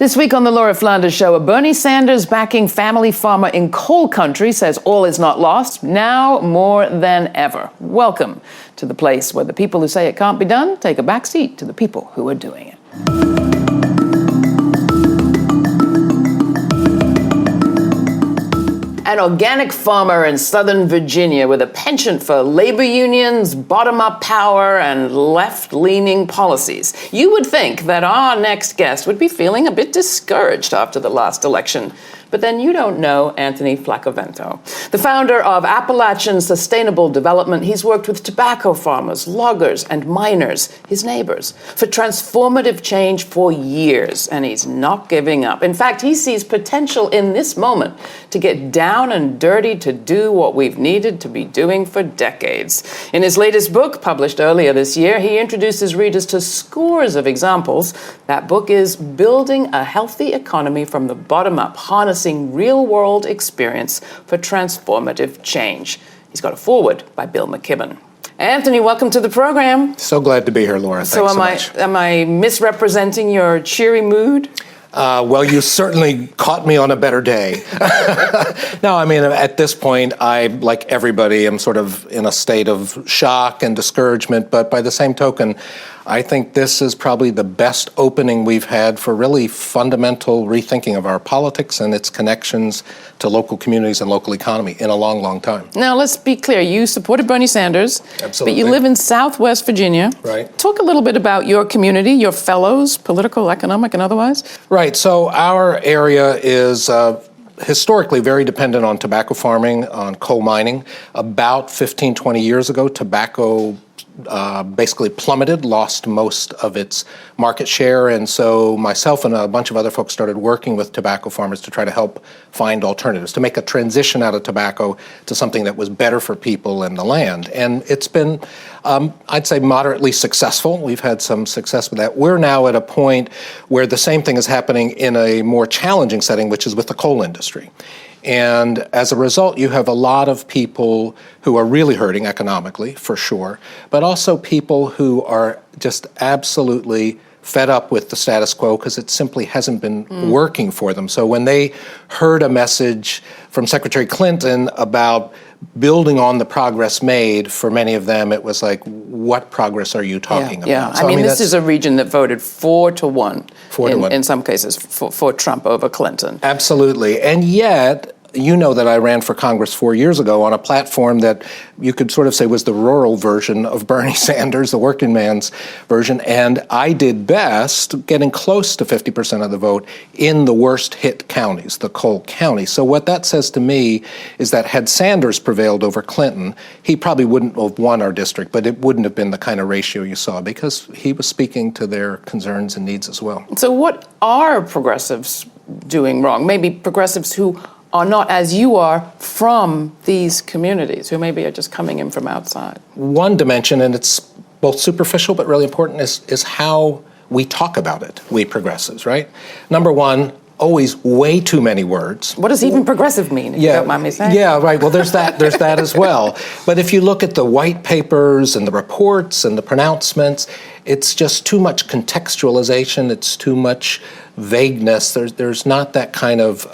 This week on the Laura Flanders Show, a Bernie Sanders backing family farmer in coal country says all is not lost, now more than ever. Welcome to the place where the people who say it can't be done take a back seat to the people who are doing it. An organic farmer in Southern Virginia with a penchant for labor unions, bottom-up power, and left-leaning policies. You would think that our next guest would be feeling a bit discouraged after the last election. But then you don't know Anthony Flaccavento. The founder of Appalachian Sustainable Development, he's worked with tobacco farmers, loggers, and miners, his neighbors, for transformative change for years, and he's not giving up. In fact, he sees potential in this moment to get down and dirty to do what we've needed to be doing for decades. In his latest book, published earlier this year, he introduces readers to scores of examples. That book is Building a Healthy Economy from the Bottom Up, Harnessing Real-World Experience for Transformative Change. He's got a foreword by Bill McKibben. Anthony, welcome to the program. So glad to be here, Laura. Thanks so much. Am I misrepresenting your cheery mood? Well, you certainly caught me on a better day. No, I mean, at this point, I, like everybody, am sort of in a state of shock and discouragement. But by the same token, I think this is probably the best opening we've had for really fundamental rethinking of our politics and its connections to local communities and local economy in a long, long time. Now, let's be clear. You supported Bernie Sanders. Absolutely. But you live in Southwest Virginia. Right. Talk a little bit about your community, your fellows, political, economic, and otherwise. Right. So our area is historically very dependent on tobacco farming, on coal mining. About 15, 20 years ago, tobacco basically plummeted, lost most of its market share, and so myself and a bunch of other folks started working with tobacco farmers to try to help find alternatives, to make a transition out of tobacco to something that was better for people and the land. And it's been, I'd say, moderately successful. We've had some success with that. We're now at a point where the same thing is happening in a more challenging setting, which is with the coal industry. And as a result, you have a lot of people who are really hurting economically, for sure, but also people who are just absolutely fed up with the status quo because it simply hasn't been working for them. So when they heard a message from Secretary Clinton about building on the progress made, for many of them, it was like, what progress are you talking about? Yeah, So, I mean, this is a region that voted 4-1, 4-1. in some cases, for Trump over Clinton. Absolutely. And yet, you know that I ran for Congress 4 years ago on a platform that you could sort of say was the rural version of Bernie Sanders, the working man's version, and I did best getting close to 50% of the vote in the worst hit counties, the coal counties. So what that says to me is that had Sanders prevailed over Clinton, he probably wouldn't have won our district, but it wouldn't have been the kind of ratio you saw because he was speaking to their concerns and needs as well. So what are progressives doing wrong? Maybe progressives who are not, as you are, from these communities, who maybe are just coming in from outside. One dimension, and it's both superficial but really important, is how we talk about it, we progressives, right? Number one, always way too many words. What does even progressive mean, if you don't mind me saying? Yeah, right. Well, there's that as well. But if you look at the white papers and the reports and the pronouncements, it's just too much contextualization. It's too much vagueness. There's not that kind of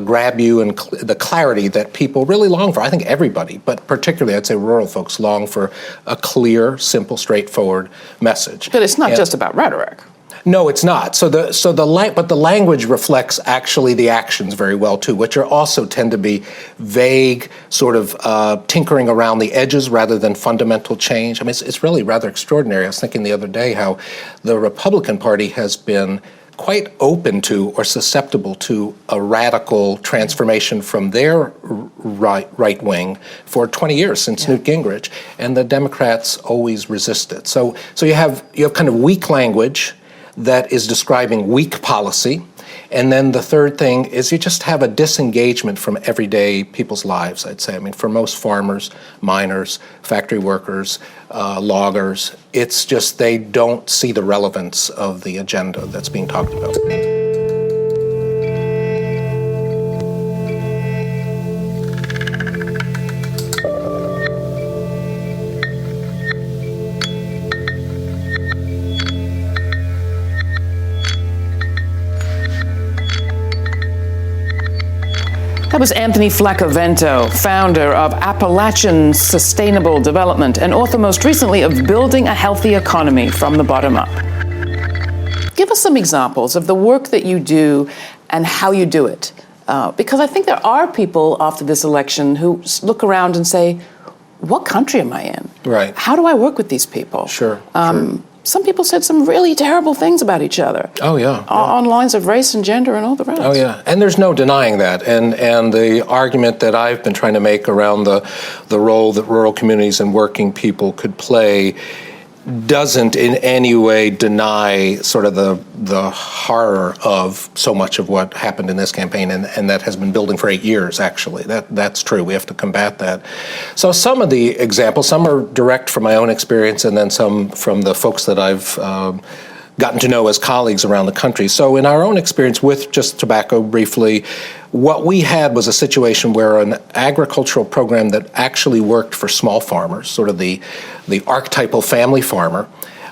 grab you and the clarity that people really long for. I think everybody, but particularly I'd say rural folks, long for a clear, simple, straightforward message. But it's not just about rhetoric. No, it's not. But the language reflects actually the actions very well too, which are also tend to be vague, sort of tinkering around the edges rather than fundamental change. I mean, it's really rather extraordinary. I was thinking the other day how the Republican Party has been quite open to or susceptible to a radical transformation from their right wing for 20 years since Newt Gingrich, and the Democrats always resist it. So you have kind of weak language that is describing weak policy. And then the third thing is you just have a disengagement from everyday people's lives, I'd say. I mean, for most farmers, miners, factory workers, loggers, it's just they don't see the relevance of the agenda that's being talked about. That was Anthony Flaccavento, founder of Appalachian Sustainable Development and author most recently of Building a Healthy Economy from the Bottom Up. Give us some examples of the work that you do and how you do it. Because I think there are people after this election who look around and say, what country am I in? Right. How do I work with these people? Sure. Some people said some really terrible things about each other. Oh, yeah. On lines of race and gender and all the rest. Oh, yeah. And there's no denying that. And the argument that I've been trying to make around the role that rural communities and working people could play doesn't in any way deny sort of the horror of so much of what happened in this campaign, and that has been building for 8 years, actually. That's true. We have to combat that. So some of the examples, some are direct from my own experience, and then some from the folks that I've gotten to know as colleagues around the country. So in our own experience with just tobacco briefly, what we had was a situation where an agricultural program that actually worked for small farmers, sort of the archetypal family farmer,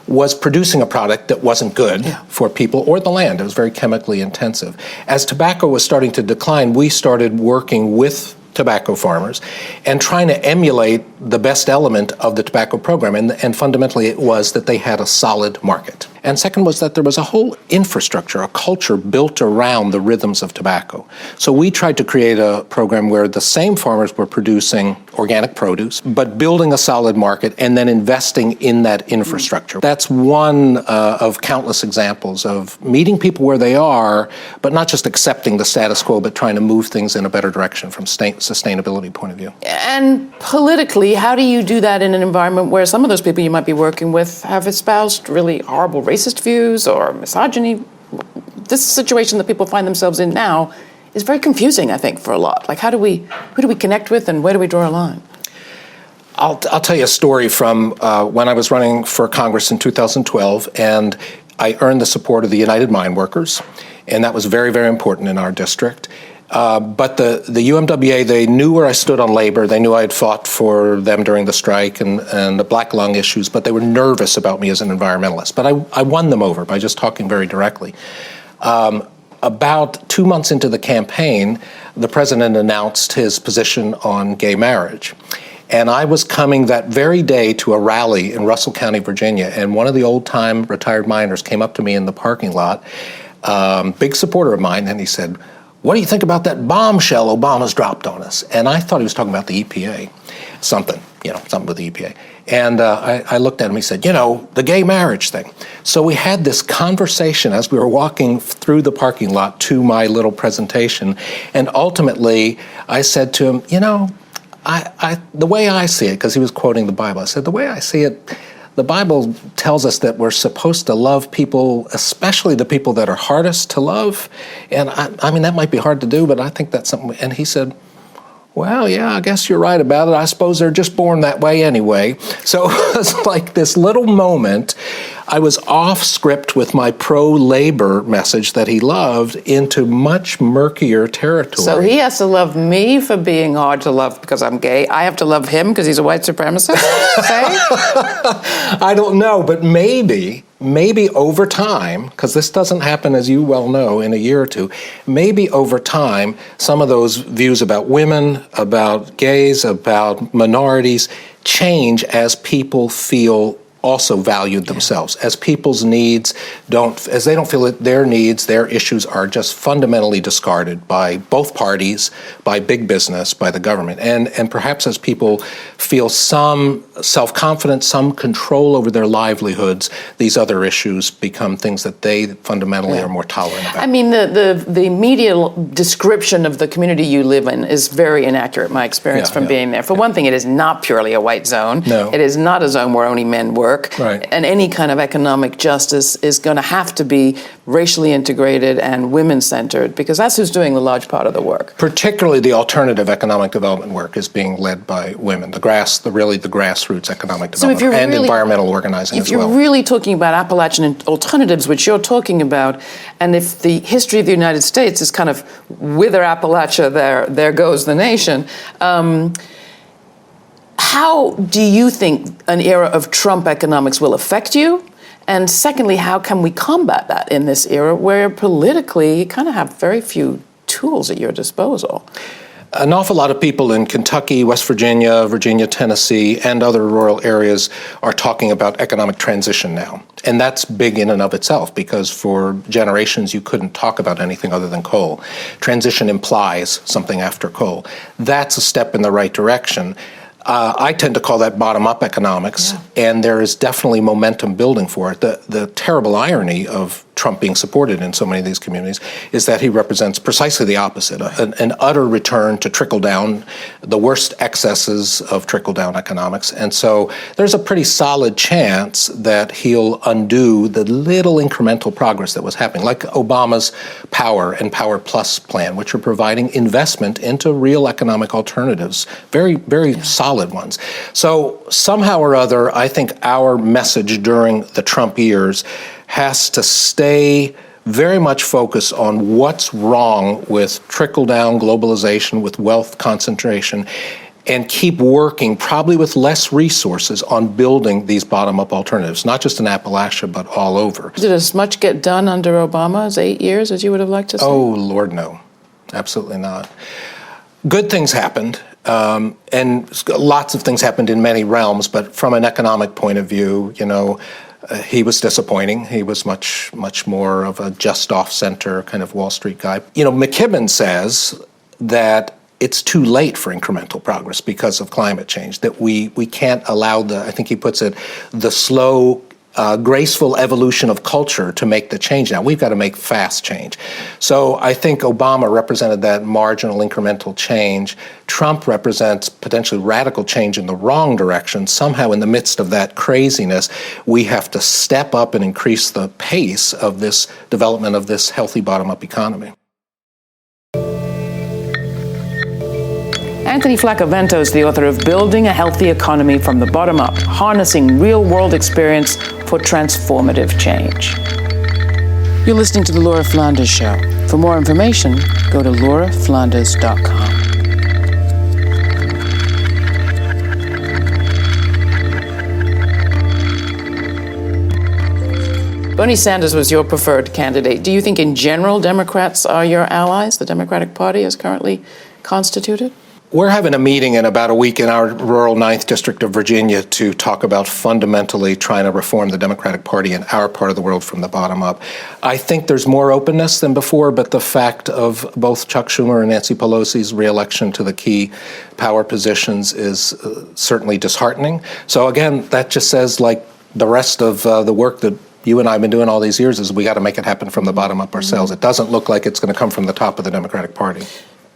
was producing a product that wasn't good for people or the land. It was very chemically intensive. As tobacco was starting to decline, we started working with tobacco farmers and trying to emulate the best element of the tobacco program. And fundamentally it was that they had a solid market. And second was that there was a whole infrastructure, a culture built around the rhythms of tobacco. So we tried to create a program where the same farmers were producing organic produce, but building a solid market and then investing in that infrastructure. That's one of countless examples of meeting people where they are, but not just accepting the status quo, but trying to move things in a better direction from sustainability point of view. And politically, how do you do that in an environment where some of those people you might be working with have espoused really horrible racist views or misogyny? This situation that people find themselves in now is very confusing, I think, for a lot. Like, who do we connect with, and where do we draw a line? I'll tell you a story from when I was running for Congress in 2012, and I earned the support of the United Mine Workers, and that was very, very important in our district. But the UMWA, they knew where I stood on labor. They knew I had fought for them during the strike and the black lung issues, but they were nervous about me as an environmentalist. But I won them over by just talking very directly. About 2 months into the campaign, the president announced his position on gay marriage. And I was coming that very day to a rally in Russell County, Virginia, and one of the old-time retired miners came up to me in the parking lot, big supporter of mine, and he said, "What do you think about that bombshell Obama's dropped on us?" And I thought he was talking about the EPA, something with the EPA. And I looked at him, he said, the gay marriage thing. So we had this conversation as we were walking through the parking lot to my little presentation. And ultimately, I said to him, the way I see it, because he was quoting the Bible, I said, the way I see it, the Bible tells us that we're supposed to love people, especially the people that are hardest to love. And I mean, that might be hard to do, but I think that's something. And he said, well, yeah, I guess you're right about it. I suppose they're just born that way anyway. So it was like this little moment. I was off script with my pro-labor message that he loved into much murkier territory. So he has to love me for being hard to love because I'm gay. I have to love him because he's a white supremacist? I don't know, but maybe over time, because this doesn't happen, as you well know, in a year or two, maybe over time, some of those views about women, about gays, about minorities change as people feel also valued themselves, as people's needs as they don't feel that their needs, their issues are just fundamentally discarded by both parties, by big business, by the government. And perhaps as people feel some self-confidence, some control over their livelihoods, these other issues become things that they fundamentally are more tolerant about. I mean, the media description of the community you live in is very inaccurate, my experience from being there. For one thing, it is not purely a white zone. No. It is not a zone where only men work. Right. And any kind of economic justice is going to have to be racially integrated and women-centered, because that's who's doing the large part of the work. Particularly the alternative economic development work is being led by women, the grassroots economic development and environmental organizing as well. If you're really talking about Appalachian alternatives, which you're talking about, and if the history of the United States is kind of wither Appalachia, there goes the nation, how do you think an era of Trump economics will affect you? And secondly, how can we combat that in this era where politically you kind of have very few tools at your disposal? An awful lot of people in Kentucky, West Virginia, Tennessee, and other rural areas are talking about economic transition now. And that's big in and of itself, because for generations you couldn't talk about anything other than coal. Transition implies something after coal. That's a step in the right direction. I tend to call that bottom-up economics, and there is definitely momentum building for it. The terrible irony of Trump being supported in so many of these communities is that he represents precisely the opposite, an utter return to trickle-down, the worst excesses of trickle-down economics. And so there's a pretty solid chance that he'll undo the little incremental progress that was happening, like Obama's Power and Power Plus plan, which are providing investment into real economic alternatives, very, very solid ones. So somehow or other, I think our message during the Trump years has to stay very much focused on what's wrong with trickle-down globalization, with wealth concentration, and keep working, probably with less resources, on building these bottom-up alternatives, not just in Appalachia, but all over. Did as much get done under Obama's 8 years as you would have liked to see? Oh, Lord, no. Absolutely not. Good things happened, and lots of things happened in many realms, but from an economic point of view, he was disappointing. He was much more of a just off-center kind of Wall Street guy. McKibben says that it's too late for incremental progress because of climate change, that we can't allow I think he puts it, the slow, graceful evolution of culture to make the change now. We've got to make fast change. So I think Obama represented that marginal incremental change. Trump represents potentially radical change in the wrong direction. Somehow in the midst of that craziness, we have to step up and increase the pace of this development of this healthy bottom-up economy. Anthony Flaccavento is the author of Building a Healthy Economy from the Bottom Up, Harnessing Real-World Experience for Transformative Change. You're listening to The Laura Flanders Show. For more information, go to lauraflanders.com. Bernie Sanders was your preferred candidate. Do you think in general Democrats are your allies? The Democratic Party is currently constituted? We're having a meeting in about a week in our rural 9th District of Virginia to talk about fundamentally trying to reform the Democratic Party in our part of the world from the bottom up. I think there's more openness than before, but the fact of both Chuck Schumer and Nancy Pelosi's reelection to the key power positions is certainly disheartening. So again, that just says, like the rest of the work that you and I have been doing all these years, is we got to make it happen from the bottom up ourselves. It doesn't look like it's going to come from the top of the Democratic Party.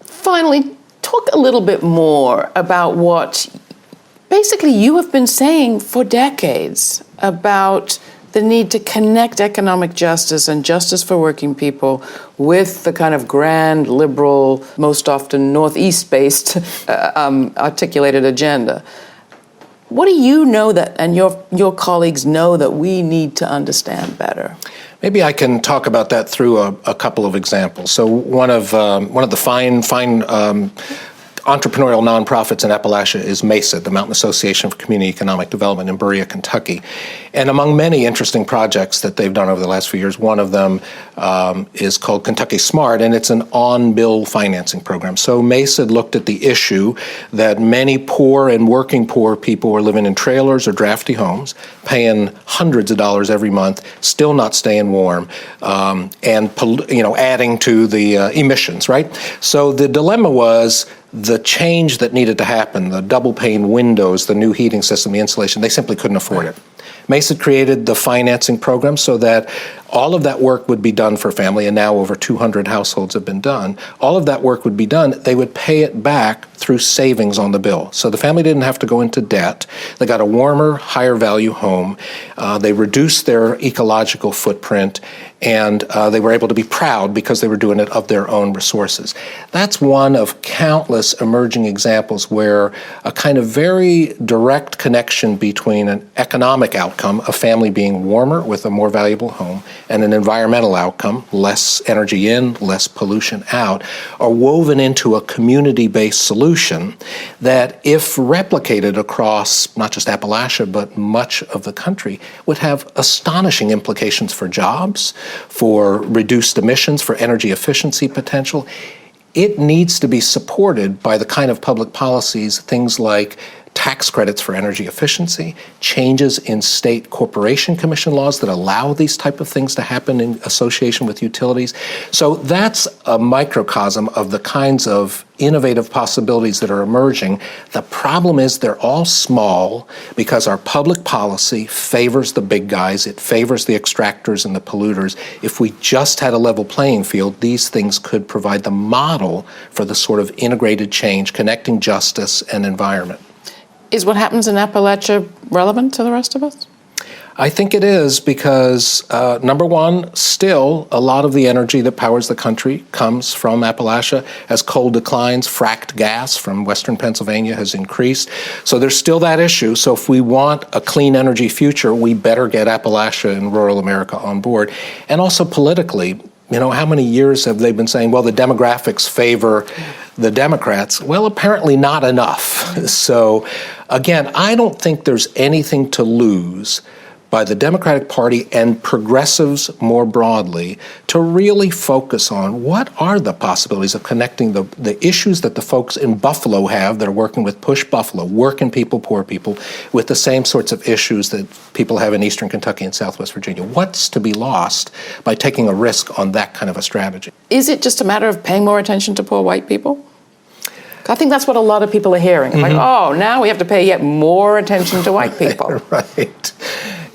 Finally, talk a little bit more about what basically you have been saying for decades about the need to connect economic justice and justice for working people with the kind of grand, liberal, most often Northeast-based articulated agenda. What do you know that, and your colleagues know, that we need to understand better? Maybe I can talk about that through a couple of examples. So one of the fine entrepreneurial nonprofits in Appalachia is MESA, the Mountain Association for Community Economic Development in Berea, Kentucky. And among many interesting projects that they've done over the last few years, one of them is called Kentucky Smart, and it's an on-bill financing program. So MESA looked at the issue that many poor and working poor people were living in trailers or drafty homes, paying hundreds of dollars every month, still not staying warm, and adding to the emissions, right? So the dilemma was the change that needed to happen, the double pane windows, the new heating system, the insulation, they simply couldn't afford it. MESA created the financing program so that all of that work would be done for family, and now over 200 households have been done. All of that work would be done. They would pay it back through savings on the bill. So the family didn't have to go into debt. They got a warmer, higher value home. They reduced their ecological footprint, and they were able to be proud because they were doing it of their own resources. That's one of countless emerging examples where a kind of very direct connection between an economic outcome, a family being warmer with a more valuable home, and an environmental outcome, less energy in, less pollution out, are woven into a community-based solution that, if replicated across not just Appalachia, but much of the country, would have astonishing implications for jobs, for reduced emissions, for energy efficiency potential. it needs to be supported by the kind of public policies, things like tax credits for energy efficiency, changes in state corporation commission laws that allow these type of things to happen in association with utilities. So that's a microcosm of the kinds of innovative possibilities that are emerging. The problem is they're all small because our public policy favors the big guys. It favors the extractors and the polluters. If we just had a level playing field, these things could provide the model for the sort of integrated change, connecting justice and environment. Is what happens in Appalachia relevant to the rest of us? I think it is because, number one, still a lot of the energy that powers the country comes from Appalachia. As coal declines, fracked gas from western Pennsylvania has increased. So there's still that issue. So if we want a clean energy future, we better get Appalachia and rural America on board. And also politically, how many years have they been saying, well, the demographics favor the Democrats? Well, apparently not enough. So, again, I don't think there's anything to lose by the Democratic Party and progressives more broadly to really focus on what are the possibilities of connecting the issues that the folks in Buffalo have that are working with Push Buffalo, working people, poor people, with the same sorts of issues that people have in Eastern Kentucky and Southwest Virginia. What's to be lost by taking a risk on that kind of a strategy? Is it just a matter of paying more attention to poor white people? I think that's what a lot of people are hearing. It's like, oh, now we have to pay yet more attention to white people. Right.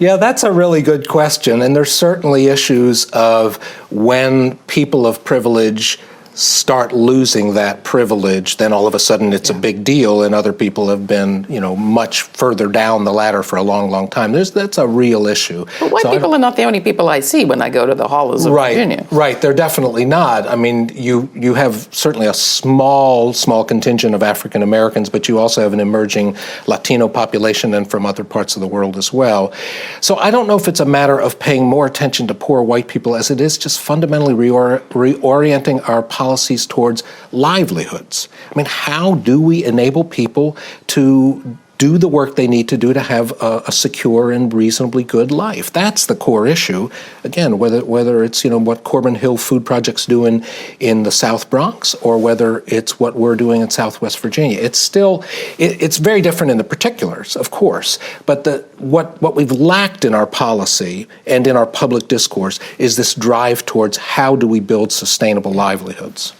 Yeah, that's a really good question. And there's certainly issues of when people of privilege start losing that privilege, then all of a sudden it's a big deal, and other people have been, much further down the ladder for a long, long time. That's a real issue. But white people are not the only people I see when I go to the hollows of Virginia. Right, they're definitely not. I mean, you have certainly a small contingent of African Americans, but you also have an emerging Latino population and from other parts of the world as well. So I don't know if it's a matter of paying more attention to poor white people as it is just fundamentally reorienting our policies towards livelihoods. I mean, how do we enable people to do the work they need to do to have a secure and reasonably good life? That's the core issue. Again, whether it's what Corbin Hill Food Project's doing in the South Bronx or whether it's what we're doing in Southwest Virginia, it's very different in the particulars, of course. But what we've lacked in our policy and in our public discourse is this drive towards how do we build sustainable livelihoods.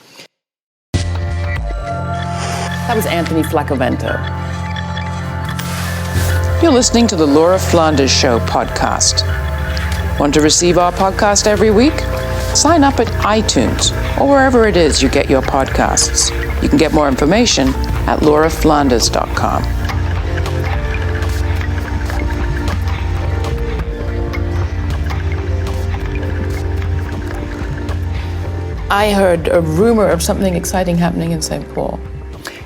That was Anthony Flaccavento. You're listening to the Laura Flanders Show podcast. Want to receive our podcast every week? Sign up at iTunes or wherever it is you get your podcasts. You can get more information at lauraflanders.com. I heard a rumor of something exciting happening in St. Paul.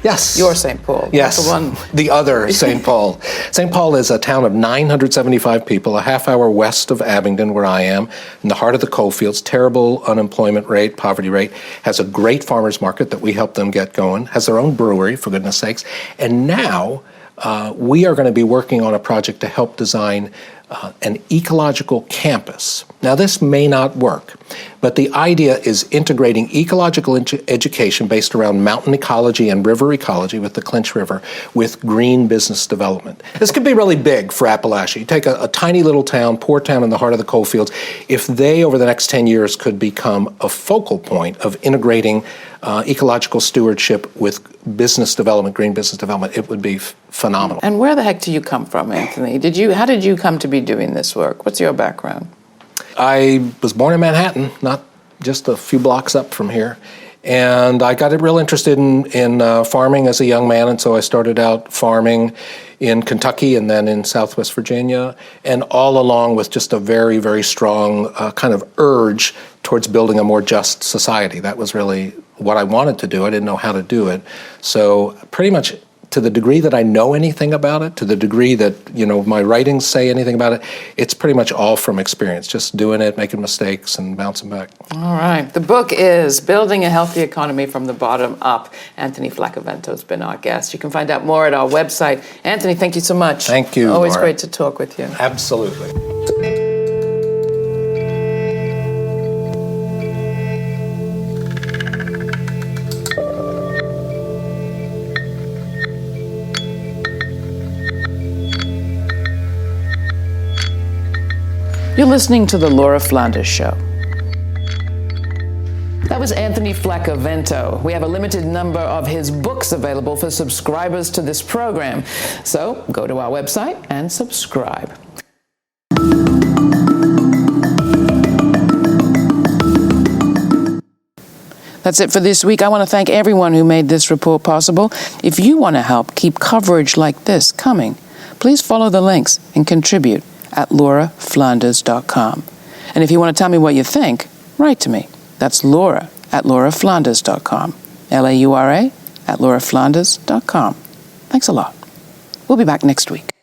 Yes. Your St. Paul. Yes, the one. The other St. Paul. St. Paul is a town of 975 people, a half hour west of Abingdon, where I am, in the heart of the coal fields, terrible unemployment rate, poverty rate, has a great farmers market that we help them get going, has their own brewery, for goodness sakes, and now we are going to be working on a project to help design an ecological campus. Now, this may not work, but the idea is integrating ecological education based around mountain ecology and river ecology with the Clinch River with green business development. This could be really big for Appalachia. You take a tiny little town, poor town in the heart of the coal fields. If they, over the next 10 years, could become a focal point of integrating ecological stewardship with business development, green business development, it would be phenomenal. And where the heck do you come from, Anthony? How did you come to be doing this work? What's your background? I was born in Manhattan, not just a few blocks up from here. And I got real interested in farming as a young man, and so I started out farming in Kentucky and then in Southwest Virginia, and all along with just a very, very strong kind of urge towards building a more just society. That was really what I wanted to do. I didn't know how to do it. So pretty much to the degree that I know anything about it, to the degree that, my writings say anything about it, it's pretty much all from experience, just doing it, making mistakes, and bouncing back. All right. The book is Building a Healthy Economy from the Bottom Up. Anthony Flaccavento has been our guest. You can find out more at our website. Anthony, thank you so much. Thank you, Always Laura. great to talk with you. Absolutely. listening to The Laura Flanders Show. That was Anthony Flaccavento. We have a limited number of his books available for subscribers to this program. So go to our website and subscribe. That's it for this week. I want to thank everyone who made this report possible. If you want to help keep coverage like this coming, please follow the links and contribute at lauraflanders.com. And if you want to tell me what you think, write to me. That's Laura at lauraflanders.com. Laura at lauraflanders.com. Thanks a lot. We'll be back next week.